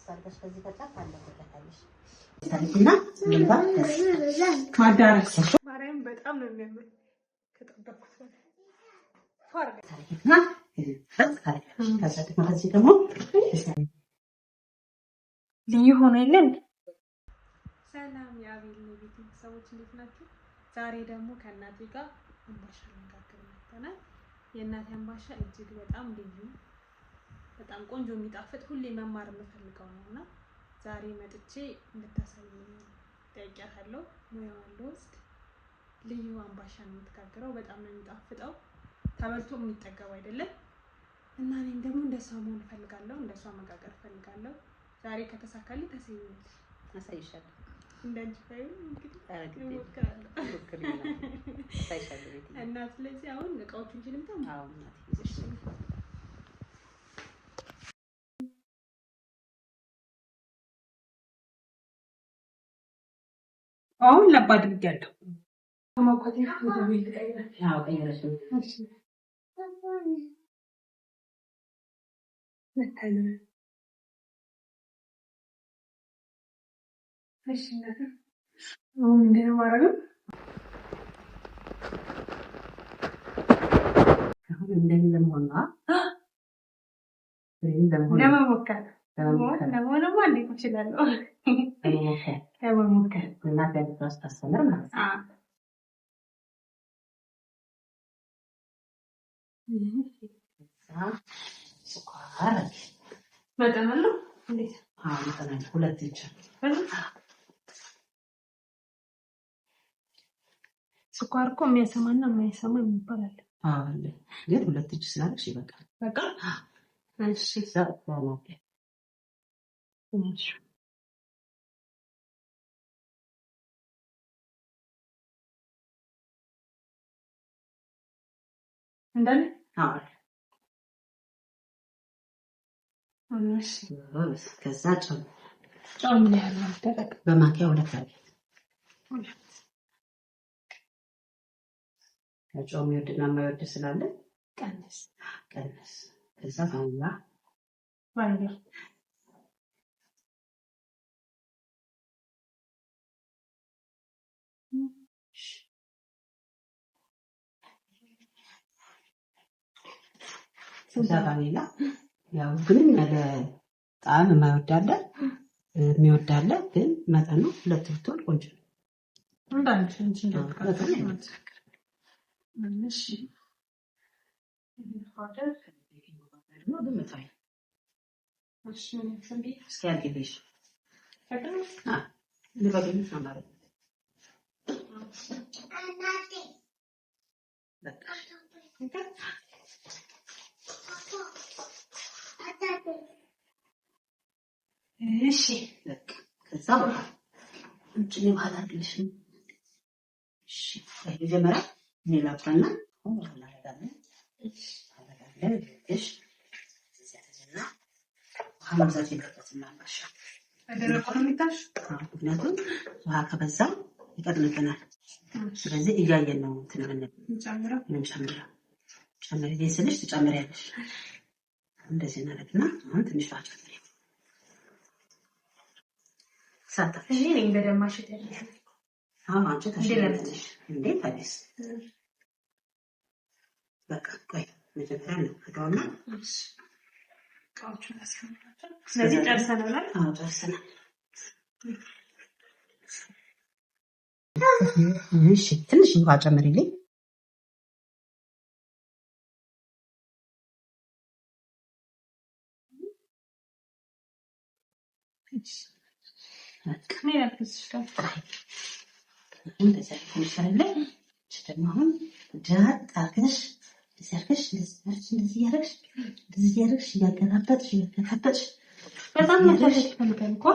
አድርገሽ ከዚህ ከጫፍ ታለበታለሽ። ታሪክና ልምባ ማዳረስ ማርያም በጣም ነው የሚያምር ከጠበቅኩት ታሪክና ከዚህ ደግሞ ልዩ ሆኖ የለን። ሰላም የአቤል ቤት ሰዎች እንዴት ናችሁ? ዛሬ ደግሞ ከእናቴ ጋር አምባሻ ልንጋግር መጥተናል። የእናቴ አምባሻ እጅግ በጣም ልዩ፣ በጣም ቆንጆ የሚጣፍጥ ሁሌ መማር የምፈልገው ነውና ዛሬ መጥቼ እንድታሳየኝ ጠይቂያታለሁ። ሙያዋን ልወስድ። ልዩ አምባሻ ነው የምትጋግረው። በጣም ነው የሚጣፍጠው፣ ተበልቶ የሚጠገብ አይደለም እና እኔም ደግሞ እንደሷ መሆን እፈልጋለሁ፣ እንደሷ መጋገር እፈልጋለሁ። ዛሬ ከተሳካልኝ ታሳይኛለሽ። አሳይሻለሁ። እንዳንቺ ባይሆን እንግዲህ እና ስለዚህ አሁን እቃዎቹን ችልምታ አሁን ለባ አድርጊያለሁ። አሁን እንደዚህ ማረጋው አሁን እንደዚህ ለሞና ለመሞከር ለመሆንማ እንዴት እችላለሁ? ለመሞከር እና በድረስ ታሰመር ማለት ነው። ስኳር መጠን አለው እንዴት? መጠን አለው። ሁለት እጅ ስኳር እኮ የሚያሰማና የማይሰማ የሚባል አለ። አለ ግን ሁለት እጅ ስላለሽ ይበቃል። በቃ እሺ። እንዳለ ከዛ ጨው ምን ያህል ማድረግ? በማንኪያ ሁለት አለ። ጨው የሚወድና የማይወድ ስላለ ቀንስ። ከዛ ባላ ቫኒላ ያው ግን ያለ ጣዕም የማይወዳለ የሚወዳለ ግን መጠኑ ሁለት ብትሆን ቆንጆ ነው። እንዳንቺ እንጂ እሺ ከዛ በኋላ እንጭ ባህል አድርግልሽ። እሺ መጀመሪያ ሌላውና እናደርጋለን። እሺ እዚያተና ሀምዛት ይከፈትና ማሻ አደረቀው የሚታሽ ምክንያቱም ውሃ ከበዛ ይቀጥልብናል። ስለዚህ እያየን ነው ጨምሪ ስልሽ ትጨምሪያለሽ። እንደዚህ እናደርግና አሁን ትንሽ ባጭ ሳታፍ እኔ ነኝ በደማሽ ያለሽ አንቺ ታሽለሽ እንዴ ታዲስ በቃ ቆይ መጀመሪያ ነው ከዳውና ቃውቹን አስቀምጣለሁ። ስለዚህ ጨርሰናል። ጨርሰናል። እሺ ትንሽ ውሃ ጨምሪልኝ። በጣም ተፈልፈል እኮ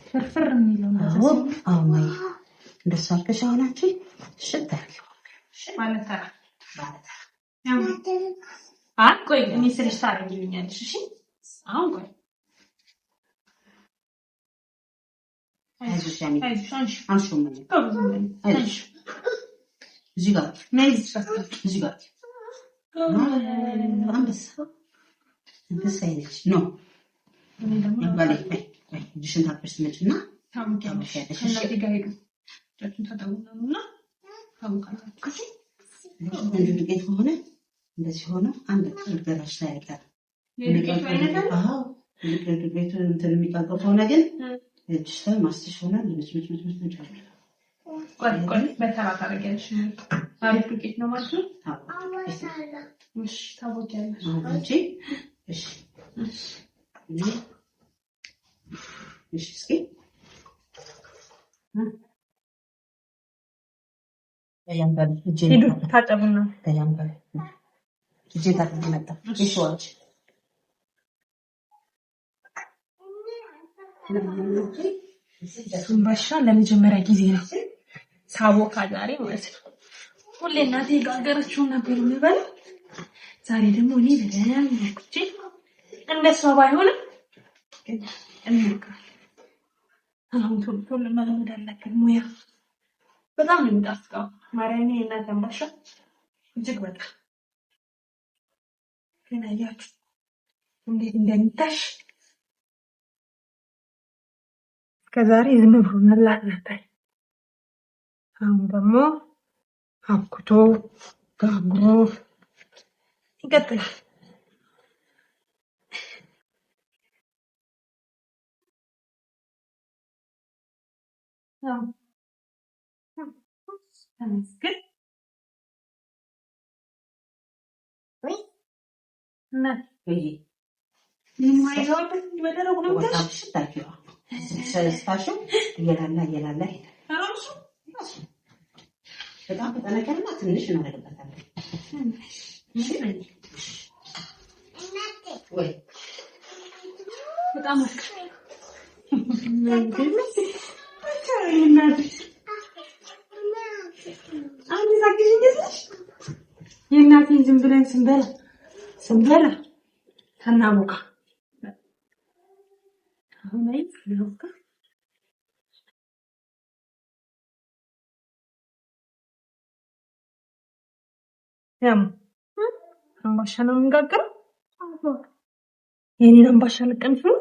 ፍርፍር የሚለው እንደሱ አድርገሽ አሁናችሁ ሽት ማለት ቆይ እኔ ስልሽ ታደርጊልኛለሽ። እሺ አሁን ቆይ እዚህ ጋር አንበሳ አይነች ነው እጅሽን ታጥበሽ ትመጪና ታውቂያለሽ። ከእናቴ ጋር ሄዱ እጃችሁን ታጠቡና ታውቃላችሁ። እንደ ዱቄት ከሆነ እንደዚህ ሆነ አንድ ገራሽ ላይ አይቀርም። የዱቄቱ አይነት አለ። አዎ ዱቄቱ እንትን የሚጋገር ከሆነ ግን እጅሽ ላይ ማስተሽ ሆናል። ምች ቆይ በተራ ታደርጊያለሽ። አሪፍ ዱቄት ነው ማለት ነው። እሺ ታውቂያለሽ አንቺ። እሺ እስኪ ሂዱ ታጠቡና እጄ ታጥቤ መጣሁ። እሺ ዋች አምባሻ ለመጀመሪያ ጊዜ ነው ሳቦካ ዛሬ ማለት ነው። ሁሌ እናቴ ጋገረችው ነበር የምበላው። ዛሬ ደግሞ እኔ በደንብ ነክቼ እንደሷ ባይሆንም እንሞክራለን። አሁን ቶሎ መለመድ አለብን። ሙያ በጣም ነው የሚጣፍጠው። ማርያም የእናቴ አምባሻ እጅግ በጣም ግን አያችሁ እንዴት እንደሚታሽ። ከዛሬ ዝም ብሎ መብላት ነበር። አሁን ደግሞ አብኩቶ ጋግሮ ይቀጥላል። ተመስገን እየላላ በጣም ተጠነቀቅና ትንሽ እናደርግበታለን። በጣም የእናቴን ዝም ብለን ስንበላ ከናቦካ አሁን ላይ ልቦካ አምባሻ ነው የምንጋግረው። የኔን አምባሻ ልቀምሽ ነው።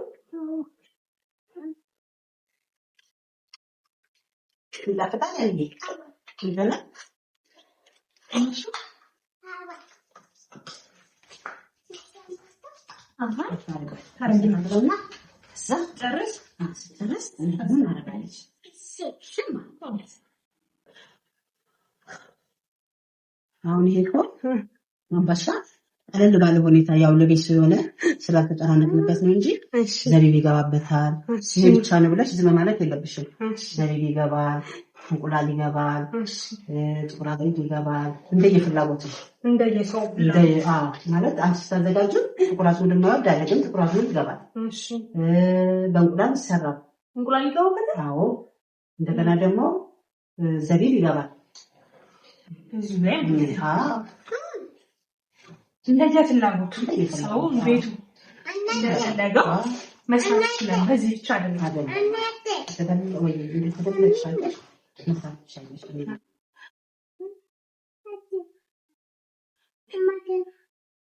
ይላፈጣል እንዴ? ይበላ እሺ ታረጊናለና ጨርስ ምን አረጋለች? አሁን ይሄ እኮ አምባሻ ቀለል ባለ ሁኔታ ያው ለቤት ስለሆነ ስላልተጨናነቅንበት ነው እንጂ ዘቢብ ይገባበታል። ይሄ ብቻ ነው ብለሽ ዝም ማለት የለብሽም። ዘቢብ ይገባል፣ እንቁላል ይገባል፣ ጥቁር አዝሙድ ይገባል። እንደየፍላጎትሽ እንደየሰው ማለት አንቺ ስታዘጋጁ ጥቁር አዝሙድ የማይወድ አለ፣ ግን ጥቁር አዝሙድ ይገባል። በእንቁላል ይሰራል። እንቁላል ይገባል። አዎ እንደገና ደግሞ ዘቢብ ይገባል። እንደየፍላጎቱ ሰው ቤቱ እንደፈለገው መስራት ይችላል። በዚህ ብቻ አይደለም።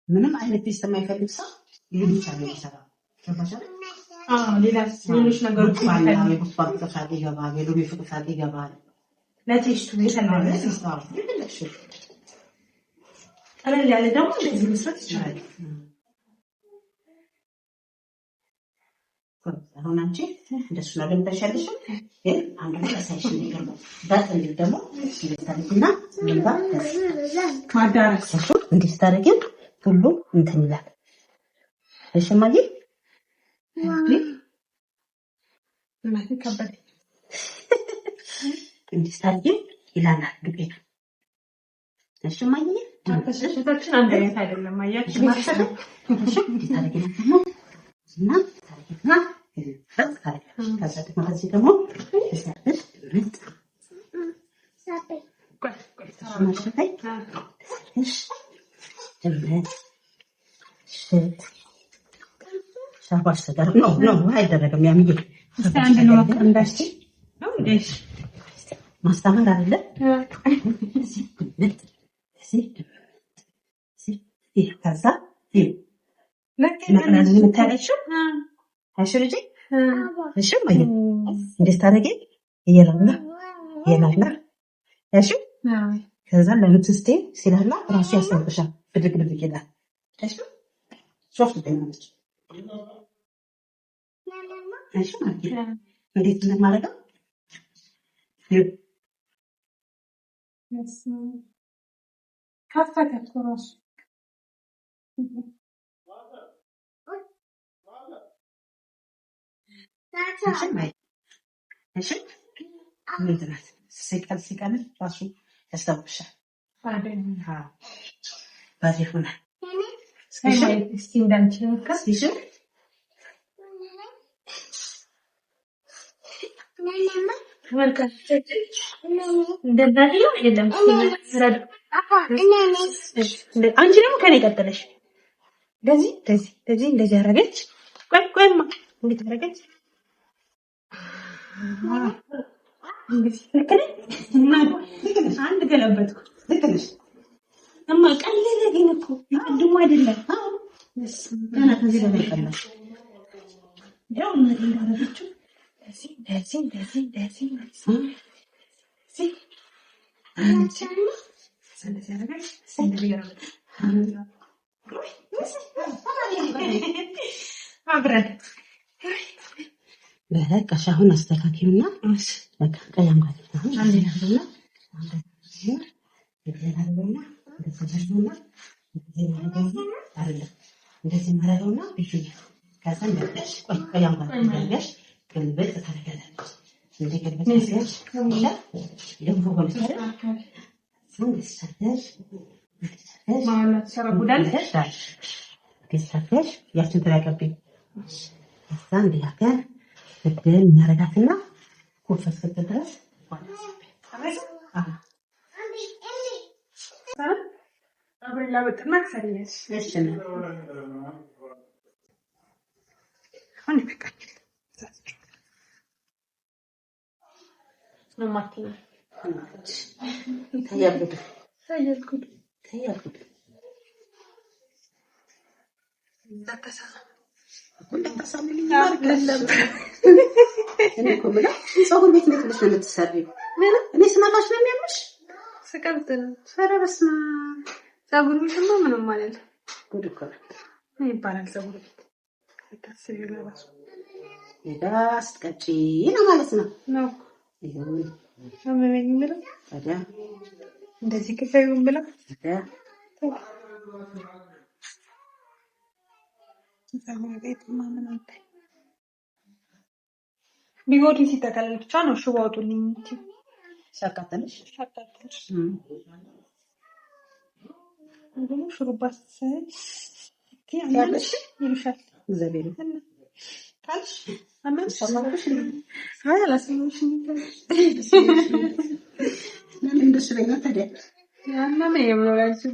ምንም አይነት ቴስት የማይፈልግ ሰው ይሄ ብቻ ነው የሚሰራው። ሌሎች ነገሮች ይገባል፣ የሎሚ ፍቅፋት ይገባል። ለቴስቱ ቀለል ያለ ደግሞ እንደዚህ መስራት ይችላል። አሁን አንቺ እንደሱ ነው እንደምታሻለሽ። ግን አንዱ ለሳይሽ ነው ዳት ደግሞ እንደታሪክና ለምባ ማዳረስ እንዴት ታረጊው ሁሉ እንትን ይላል። እሺ ማጂ ማለት ከበደ እንዴት ታረጊው ይላናል ዱቄቱ። እሺ ማጂ ተሸታችን አንድ አይነት አይደለም። አያችሁ ማለት ነው። እሺ ታረጊው እና ታረጊና ከዛ ደግሞ ሻባሽ ተደርጎ ነው አይደረግም። ያምዬ ማስተማር አይደለ? ከዛ መቅረዝ የምታለችው አይሽ ልጅ እሺ ማየ እንዴት ታደርጊ እየላላ እሺ ከዛ ለምትስቴ ሲላላ ራሱ ያስታውሻል ብድግ ብድግ ይላል እሺ ሶፍት ደንች እሺ ማየ እንዴት እንደማደርገው ከፈተ ራሱ እሺ ምንድናት ሲቀል ራሱ ያስታውሻል ባዚ ሆነ እስቲ እንዳንቺ እሺ አንቺ ደግሞ ከኔ ቀጥለሽ እንደዚህ አደረገች። ቆይማ እንዴት አደረገች? አንድ ገለበጥኩ። እማ ቀለለ ግን እኮ ቅድሙ አይደለም። ገና ከዚህ በላይ ቀላል ያው ምን እንዳደረገችው እንደዚህ አብረን በቃ አሁን አስተካክዩና በቃ ቀለም ጋር አንዴ ያለውና እንደዚህ ማረገውና ቢሹኝ ከዛ እንደሽ ቆይ ቀለም ጋር እንደሽ ገልበጥ ታደርጋለች እንደ ገልበጥ ያስያዝ ከሞላ ለምፎ ሆልተር ሰንደሽ ማለት ሰራጉዳል ከሰፈሽ ያችን ተራቀብኝ እዛ እንዲያከር በደል እናረጋትና ኮፈስ ከተደረስ አብረላ በጥና ሰሪየስ እሺ ነው አንዴ በቃ ነው ማቲና ታያልኩት ፀጉር ቤት ነው የምትሰሪው? እኔ ስናፋሽ ነው የሚያምርሽ? ስቀልጥ ነው። ኧረ በስመ አብ ፀጉር ቤትማ ምንም ማለት ጉድ እኮ ነው ይባላል። ፀጉር ቤት ታስቢው ለራሱ ሄዳ ስትቀጪ ነው ማለት ነው ነው ይሁን አመመኝ ብለው ታዲያ እንደዚህ ከፈዩን ብለው ታዲያ ፀጉር ቤት ማምን አለ ቢጎዲ ሲጠቀለል ብቻ ነው ሽቦ አውጡልኝ እንጂ ሲያቃጥልሽ እንደው ሽሩባስ ያለሽ ይልሻል እግዚአብሔር ታልሽ አመንሽ ሰማሽ አላስመሽ ለምን እንደሱ ላይ ነው ታዲያ ያማመ የምኖራችሁ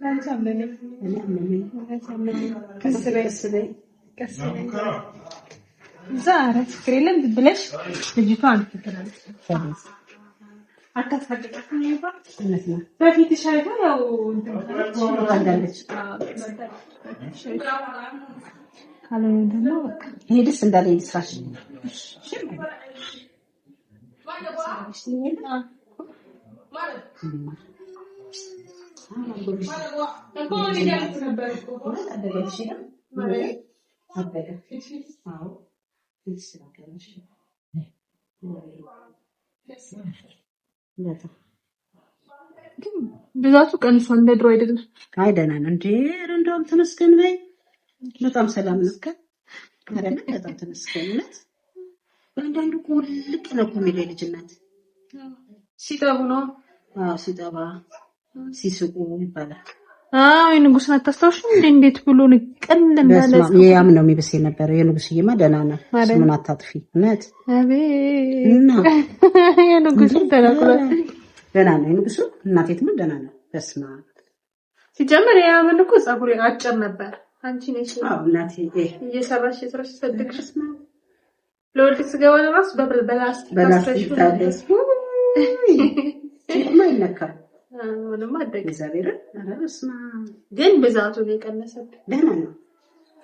ላንቻምበኔ ከስበይ ዛሬ ፍቅሬለም ብለሽ ልጅቷን ትተላለች አታስፈቅዳትም ይባል ነው በፊት ሻይታ ያው አንዳለች ካለ ደግሞ በቃ ሄድስ እንዳለ ይስራሽ ብዛቱ ቀንሷ እንደ ድሮ አይደለም። ደህና ነው እንዴ? እንደውም ተመስገን በይ። በጣም ሰላም ነው። አይደለም በጣም ተመስገን ነው። በአንዳንዱ ቁልቅ ነው እኮ የሚለው ልጅነት ሲጠቡ ነው። ሲጠባ ሲስቁ ይባላል። የንጉስን አታስታውሽም እንዴ? እንዴት ብሎ ንቀል እንዳለ ያም ነው የሚብስ የነበረው። የንጉስዬማ ደህና ነው። ስሙን አታጥፊ እውነት አቤት የንጉስ ተናግሯል። ደህና ነው የንጉሱ እናቴትም ደህና ነው። በስማ ሲጀምር ያምን እኮ ፀጉሬ አጭር ነበር። አንቺ ነሽ እናቴ እየሰራሽ ሰድክሽ ለወልድ ስገባ ለራስ በላስቲክ ታደስ ማይነካል ምንም አደግ እግዚአብሔር አረስማ ግን ብዛቱ የቀነሰብኝ ደህና ነው።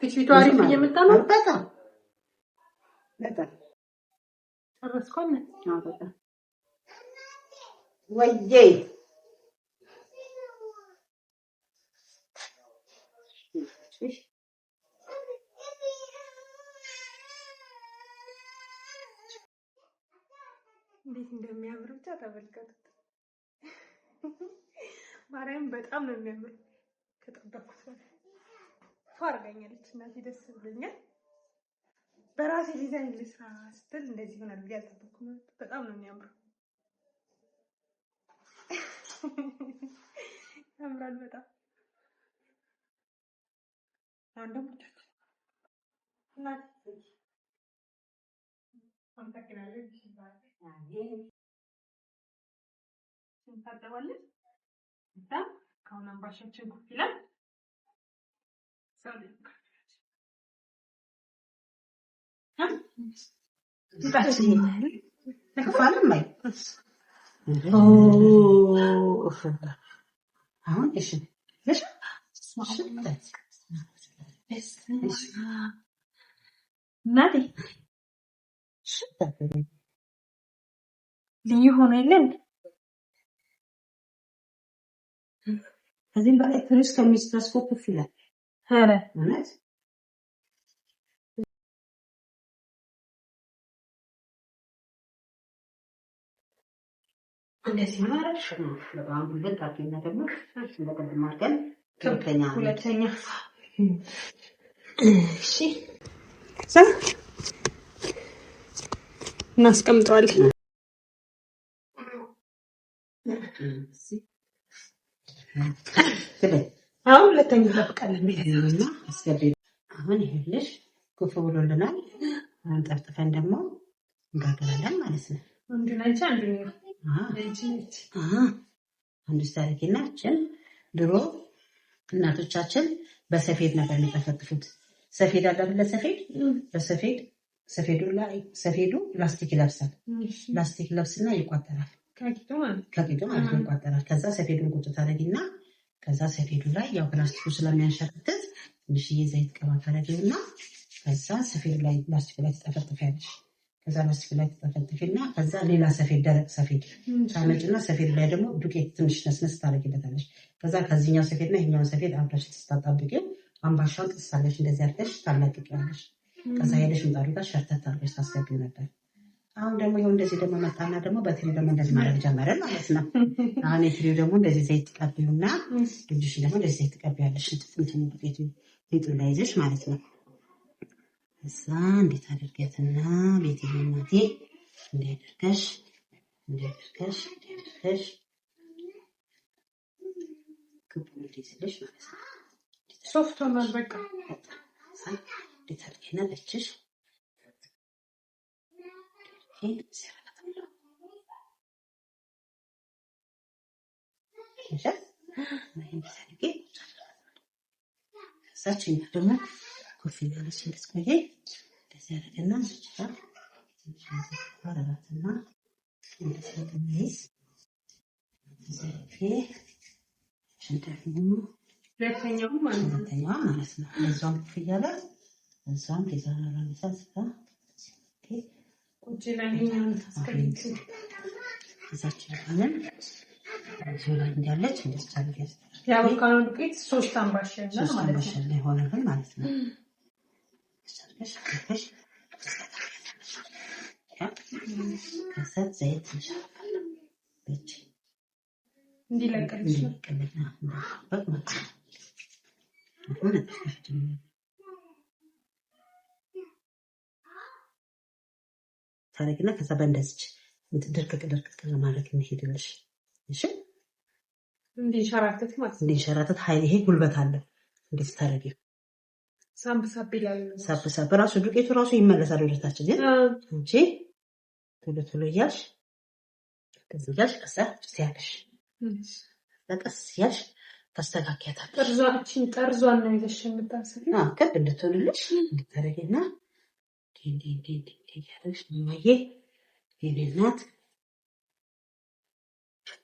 ፊቱ አሪፍ እየመጣ ነው። በጣም ጨረስኩኝ። በጣም ወይዬ እንዴት እንደሚያምር ብቻ ተመልከቱት። ማርያም በጣም ነው የሚያምር። ከጠበቅኩት አድርጋኛለች እናቴ፣ ደስ ብሎኛል። በራሴ ዲዛይን ልስራ ስትል እንደዚህ ይሆናል ብዬ አልጠበኩም። በጣም ነው የሚያምረው። ያምራል በጣም። አሁን ደግሞ እናቴ እንታጠባለን። ከአሁን አምባሻችን ኩፍ ይላል። አሁን እሺ እናቴ ልዩ ሆኖ የለን ከዚህም በላይ ትንሽ ከሚስተስኮ ኩፍ ይላል። ኧረ እውነት እንደዚህ ማረሽ ነው። በጣም ሁለት አጥቂና ደግሞ እንደቀድም አድርገን ሁለተኛ እሺ እናስቀምጠዋለን። አሁን ሁለተኛ እንጠብቃለን። ቤትና አስገቢ። አሁን ይሄልሽ ኩፍ ብሎልናል። አሁን ጠፍጥፈን ደግሞ እንጋገራለን ማለት ነው። አንዱ ታሪክናችን ድሮ እናቶቻችን በሰፌድ ነበር የሚጠፈጥፉት። ሰፌድ አለ አይደል? ሰፌዱ ላስቲክ ይለብሳል። ላስቲክ ለብስና ይቋጠራል። ከቂጡ ማለት ይቋጠራል። ከዛ ሰፌዱን ቁጭ ታደርጊና ከዛ ሰፌዱ ላይ ያው ፕላስቲኩ ስለሚያንሸራትት ትንሽዬ ዘይት ቀባ ታደርጊውና ከዛ ሰፌዱ ላይ ላስቲኩ ላይ ትጠፈጥፊያለሽ። ከዛ ላስቲኩ ላይ ትጠፈጥፊና ከዛ ሌላ ሰፌድ ደረቅ ሰፌድ ታመጭና ሰፌዱ ላይ ደግሞ ዱቄት ትንሽ ነስነስ ታደርጊበታለሽ። ከዛ ከዚህኛው ሰፌድና ይሄኛው ሰፌድ አብረሽ ስታጣብቂው አምባሻውን ጥሳለሽ እንደዚህ አድርገሽ ታላቅቂያለሽ። ከዛ ሄደሽ ምጣዱ ጋር ሸርተት አድርገሽ ታስገቢው ነበር። አሁን ደግሞ ይኸው እንደዚህ ደግሞ መጣና ደግሞ በትሪ ደግሞ እንደዚህ ማድረግ ጀመረ ማለት ነው። አሁን የትሪው ደግሞ እንደዚህ ዘይት ትቀቢውና ልጅሽ ደግሞ እንደዚህ ዘይት ትቀቢያለሽ። እንትን ሊጡ ላይ ይዘሽ ማለት ነው። እዛ እንዴት አድርገትና ቤቴ እናቴ እንዲያደርገሽ ክቡ እንዲይዝልሽ ማለት ነው። ሶፍት ሆኗል በቃ። እንዴት አድርገና ለችሽ ከዛችን ደግሞ ኮፊ ያለች እንድትቆይ እንደዚህ ያደርግና አረጋትና እንደዚህ ገሚስ ሁለተኛው ማለት ነው። ለዛም ኮፊ ያለ እዛም ከዛራራ ለሳስታ ቁጭ ለኛን ታስቀምጪ እዛችን ካለን ዞላ እንዳለች እንደስታለች ያወቃው ዱቄት 3 አምባሻ ነው ማለት ነው። ሆነን ማለት ነው። ሰርከሽ ከዛ ዘይት እንሻላለን በእጅ እንዲለቀልሽ ታረግና ከዛ በእንደዚች ድርቅቅ ለማድረግ እንሄድልሽ። እሺ እንዲንሸራተት ማለት እንዲንሸራተት ኃይል ይሄ ጉልበት አለ። እንዴት ታረጊ? ሳብ ይላል። ሳብ ራሱ ዱቄቱ ራሱ ይመለሳል ወደታችን ግን እንጂ ቶሎ እያልሽ ከዛ ትያለሽ። ለቀስ ያልሽ ታስተካክያታለሽ። ጠርዟን ነው ይዘሽ የምታስቢ። ከብ እንድትሆንልሽ እንድታረጊና ያለሽ ማየ የኔናት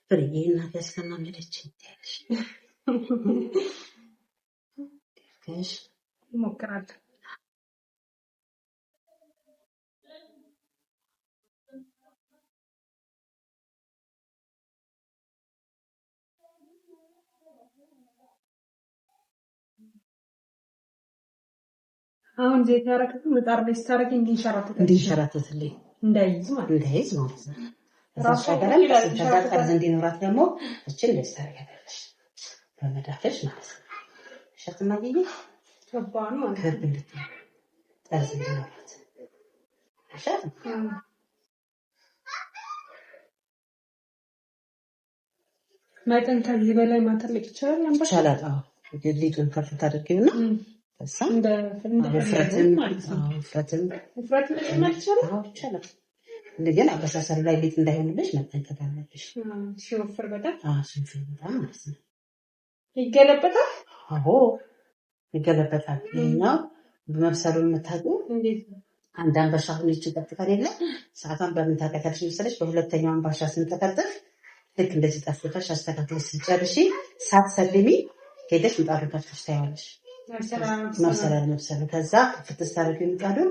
ፍሬዬ እናት ያስከናመደች ያለሽ እሞክራለሁ። አሁን ዘይት ያረከቱ ምጣድ ላይ ስታረጊ እንዲንሸራተትልኝ እንዳይዝ ማለት ነው። ራሱ ተጋጣ እንዲኖራት ደግሞ እችን እንደዚህ ታረጋለሽ በመዳፈሽ ማለት ነው። ሸትማ ይይ ከባን ማለት ከብልት ጠርዝ እንዲኖራት ሸት መጠን ከዚህ በላይ ማተለቅ ይችላል ነበር ይችላል። አዎ ሊጡን ከፍ ታደርጊውና ከዛ እንደ ፍረትን ይችላል። እንደገና አበሳሰር ላይ ሊጥ እንዳይሆንልሽ መጠንቀቅ አለብሽ። ሲወፍር በጣም ሲወፍር በጣም ማለት ነው። ይገለበጣል። አዎ ይገለበጣል። ይሄኛው በመብሰሉን የምታውቂው እንዴት ነው? አንድ አንበሻ ሆነች ይጠጥቃል የለ ሰዓቷን በምን ታውቂያለሽ መሰለሽ? በሁለተኛው አንበሻ ስንጠቀጥፍ ልክ እንደዚህ ጠፍተሽ አስተካክለሽ ስጨርሺ ሳትሰልሚ ሄደሽ ምጣዱን ከፍተሽ ታያለሽ። መብሰል ከዛ ፍትስ ታደርጊው ምጣዱን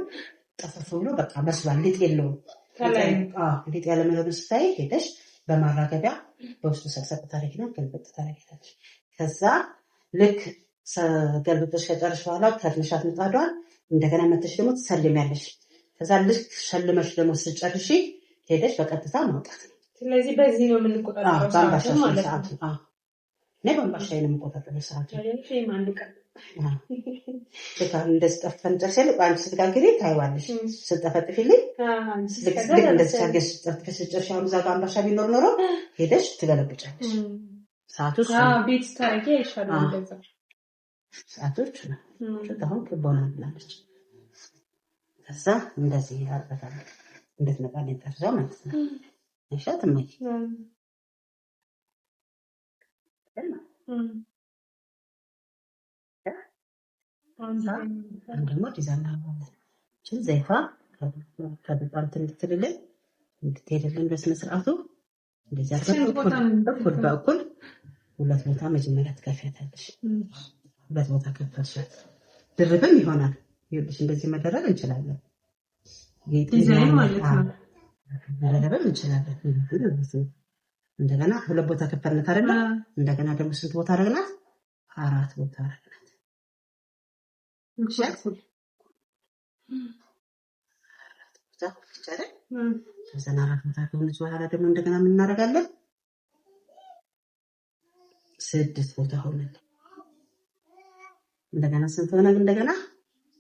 ጠፍፍ ብሎ በቃ መስሏል። ሊጥ የለውም። ሊጥ ያለ መሆኑን ስታይ ሄደሽ በማራገቢያ በውስጡ ሰቅሰቅ ታደርጊና ገልበጥ ታደርጊያለሽ። ከዛ ልክ ገልብጥሽ ከጨረስሽ በኋላ ከትንሻት ምጣዷን እንደገና መተሽ ደግሞ ትሰልሚያለሽ። ከዛ ልክ ሸልመሽ ደግሞ ስጨርሺ ሄደሽ በቀጥታ ማውጣት ነው። ስለዚህ በዚህ ነው የምንቆጣጠረው ሰዓቱን ማለት ነው። እኔ በአምባሻዬ ነው የምቆጣጠረው ሰዓቱን። አንድ ቀን እንደዚህ ጠፍተን ጨርሰን አንቺ ስትጋግሪ ታይዋለሽ። ስትጠፈጥፊልኝ ልክ እንደዚህ አድርገሽ ስትጠፍጥፊ ስትጨርሺ አሁን እዛ ጋር አምባሻ ቢኖር ኖሮ ሄደሽ ትገለብጫለሽ። ሰዓቱ ቤት ስታረጊ አይሻልም? እንደዛ ሰዓቶች ነው አሁን ክቦና ብላለች። ከዛ እንደዚህ ያርበታል እንድትመጣልኝ ጠርዘው ማለት ነው። እሻት ማይ ደግሞ ዲዛይን አለ ዘይፋ ከበጣም ትልትልልን እንድትሄድልን በስነ ስርዓቱ እንደዚህ እኩል በእኩል ሁለት ቦታ መጀመሪያ ትከፊያታለሽ። ሁለት ቦታ ከፈትሻት ድርብም ይሆናል። ይኸውልሽ እንደዚህ መደረግ እንችላለን። ዲዛይን ማለት ነው። መደረብ እንችላለን። እንደገና ሁለት ቦታ ከፈትነት አይደለ? እንደገና ደግሞ ስንት ቦታ አረግናት? አራት ቦታ አረግናት። ከዛ አራት ቦታ ከሆነች በኋላ ደግሞ እንደገና ምን እናደርጋለን? ስድስት ቦታ ሆነልን። እንደገና ስንት ሆነ? እንደገና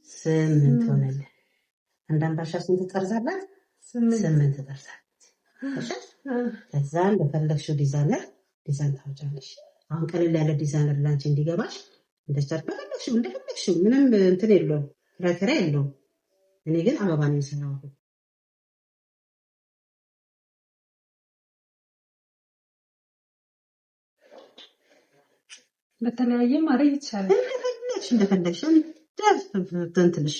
ስምንት ሆነልን። አንድ አምባሻ ስንት ጠርዛላት? ስምንት ጠርዛላት። ከዛ እንደፈለግሽው ዲዛይን ታወጫለሽ። አሁን ቀለል ያለ ዲዛይነር ላንቺ እንዲገባሽ እንደፈለግሽው ምንም እንትን የለውም፣ ክራከራ የለውም። እኔ ግን አበባ ነው የሰራው። በተለያየ ማድረግ ይቻላል። እንደፈለግሽ ትንትንሽ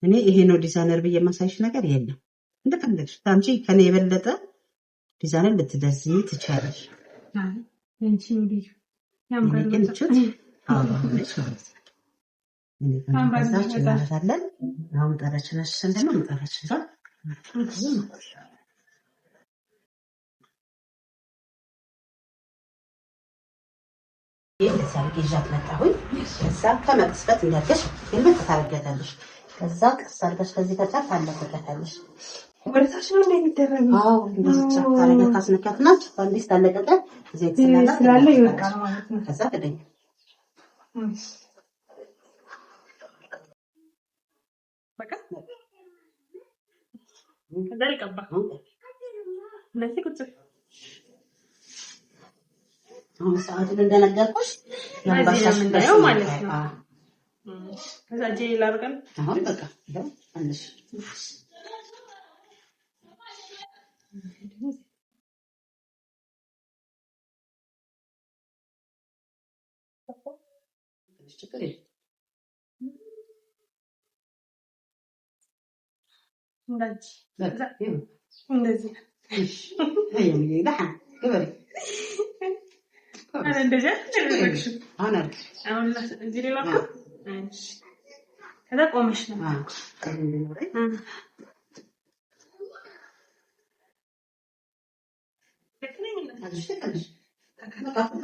እኔ ይሄ ነው ዲዛይነር ብዬ የማሳይሽ ነገር የለም። እንደፈለግሽ ታንቺ ከኔ የበለጠ ዲዛይነር ልትደዝኝ ትችያለሽ። አንቺ ነው ያምራል። አሁን ጠራችን እንደማ ጠራችን ይዛት መጣሁኝ። ከዛ ከመቅስፈት እንዳልከሽ ግልብጥ ታረጋታለሽ። ከዛ ቀስ አድርገሽ ከዚህ ከጫፍ ታለቀቀታለሽ። ወደታች ነው እንደሚደረገው። አዎ እንደዚህ ጫፍ ታረጋታ አስነካትና አንዲስ ታለቀቀ ዘይት ስላለ ይወጣል ማለት ነው። ከዛ ተደኝ በቃ ከዛ ይቀባ ለዚህ ቁጭ አሁን ሰዓቱን እንደነገርኩሽ ያባሻሽ ነው ማለት ነው። ከዛ ጄ ላርቀን አሁን በቃ ይሄው አንሽ እንደዚህ አረ እንደዚህ አትደረግሽ። አሁን እዚህ ሌላ እሺ ከዛ ቆመሽ ነው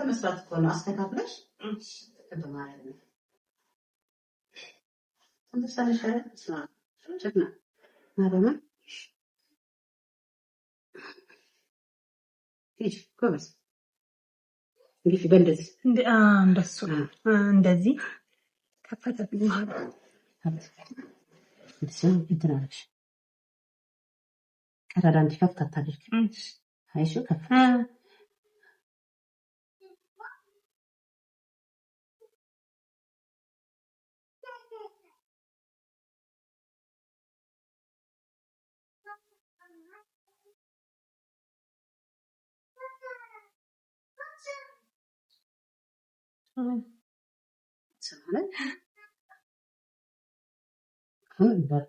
መስራት እኮ ነው። አስተካክለሽ ማለት ነው። እንደዚህ ከፈተብኝ ማለት እንትን አለሽ ቀዳዳ እንዲከፍት አታድርጊ። አይሹ ከፈት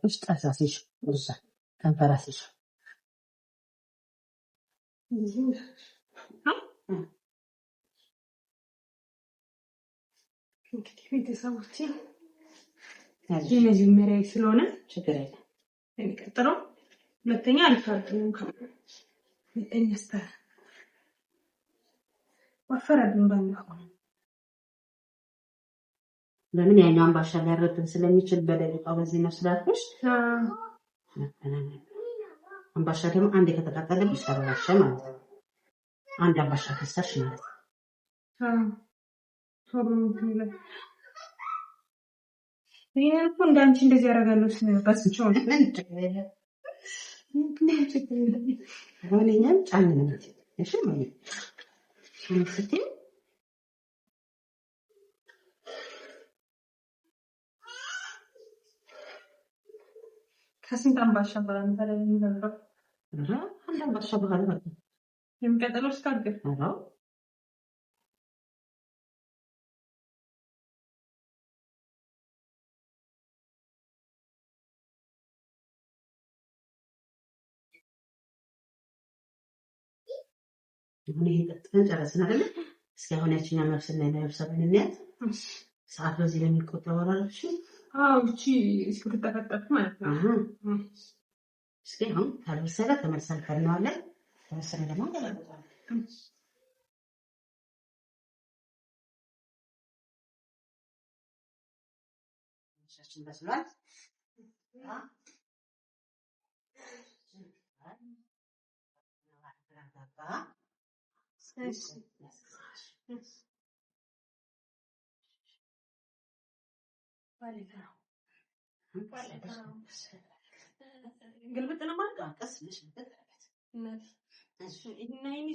ውስጥ አሳሲሽ ወዛ ከንፈራሲሽ እንግዲህ ቤተሰቦቼ የመጀመሪያ ስለሆነ ችግር የለም። የሚቀጥለው ሁለተኛ አልፈርድም። እኛስተ ወፈረብኝ ባለው ለምን ያኛው አምባሻ ሊያረጥን ስለሚችል በደቂቃው በዚህ ነው ስላልኩሽ። አምባሻ ደግሞ አንዴ ከተቃጠለብሽ ተበላሸ ማለት ነው። አንድ አምባሻ ከሰርሽ ማለት ነው። ይሄን እኮ እንዳንቺ እንደዚህ ያደርጋለሁ ስለባስቸው ወለኛም ጫን ነው እሺ ማለት ስትይ ከስንት አምባሻ በኋላ ነው የሚዘምረው? አንድ አምባሻ በኋላ ማለት ነው የሚቀጥለው ስታገር ይሄ ቀጥታ ጨረስን አይደል? እስኪ አሁን ያቺኛ መብሰል ላይ ያብሰልን እንያት። ሰዓት በዚህ ለሚቆጠው አራሽ እቺ እስክትጠፈጠፍ ማለት ነው። እስኪ አሁን ካልበሰለ ተመልሰን ከርነዋለን። ተመልሰን ደግሞ ገለበጣለን። ሻችን በስሏል። ግልብጥ ነው ማለት ነው። ቀስ ብለሽ ልትጠረበት እና ይሄ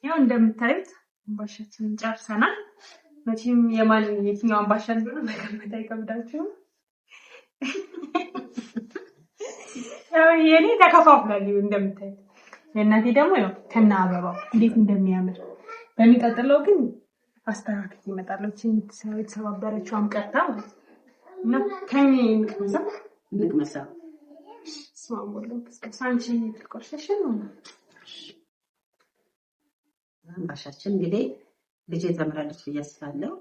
ያው እንደምታዩት አምባሻችንን ጨርሰናል። መቼም የትኛው አምባሻ እንደሆነ መገመት አይከብዳችሁም። ያው የኔ ተከፋፍሏል እንደምታዩት። የእናቴ ደግሞ ያው ከና አበባው እንዴት እንደሚያምር በሚቀጥለው ግን አስተካክል ይመጣል። የምትሰራው የተሰባበረችው አምቀታ ማለት እና ከኔ ንቅመሳ ስማሙሉ ሳንቺ ተቆርሸሽ ነው አምባሻችን እንግዲህ ልጄ ተምራለች ብዬ አስባለሁ።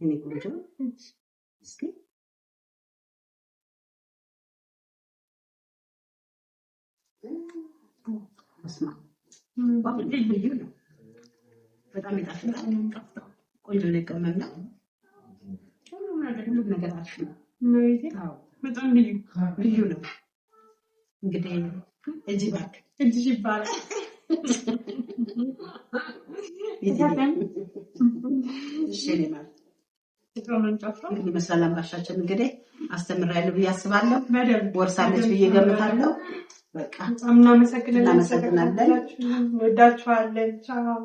እኔ ቆንጆ እስኪ እስማ ባንዴ ልዩ ነው። በጣም ይጣፍጣል። ቆንጆ ነው የቀመመው። ሁሉም ነገር አሪፍ ነው። በጣም ልዩ ነው። እንግዲህ እጅ ባክ እጅ ይባላል። ይመስላል አምባሻችን እንግዲህ አስተምራለሁ ብዬ አስባለሁ። ወርሳለች ብዬ ገምታለሁ። በቃ እናመሰግናለን። ወዳችኋለን። ቻው